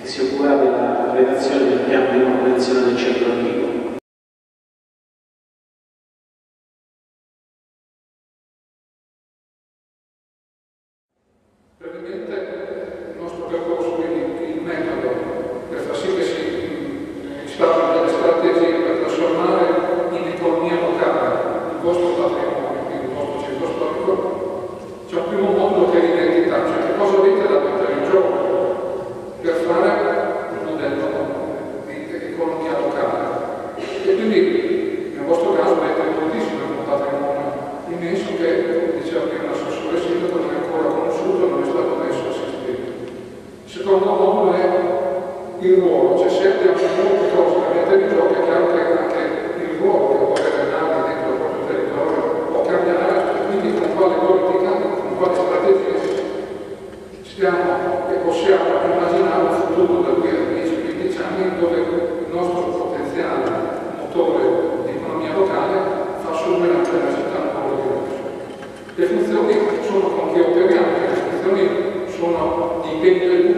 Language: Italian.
che si occuperà della redazione del piano di manutenzione del centro antico. Brevemente il nostro percorso, il metodo per far sì che si instaurino delle strategie per trasformare in economia locale il vostro patrimonio, quindi il vostro centro storico. C'è un primo modulo che è l'identità, cioè che cosa avete da mettere in gioco per fare un modello di economia locale. E quindi nel vostro caso avete moltissimo un patrimonio immenso che, come diceva prima l'assessore sindaco, non è ancora conosciuto, non è stato messo a sistema. Il secondo modulo è il ruolo, cioè se abbiamo molte cose da mettere in gioco, è chiaro che anche il ruolo che può avere l'ANI dentro il proprio territorio può cambiare, quindi con quale politica, con quale strategia stiamo e possiamo immaginare un futuro da qui a 10-15 anni dove il nostro potenziale motore di economia locale fa assumere anche la città un ruolo diverso. Le funzioni sono con chi operiamo, le funzioni sono di impegno del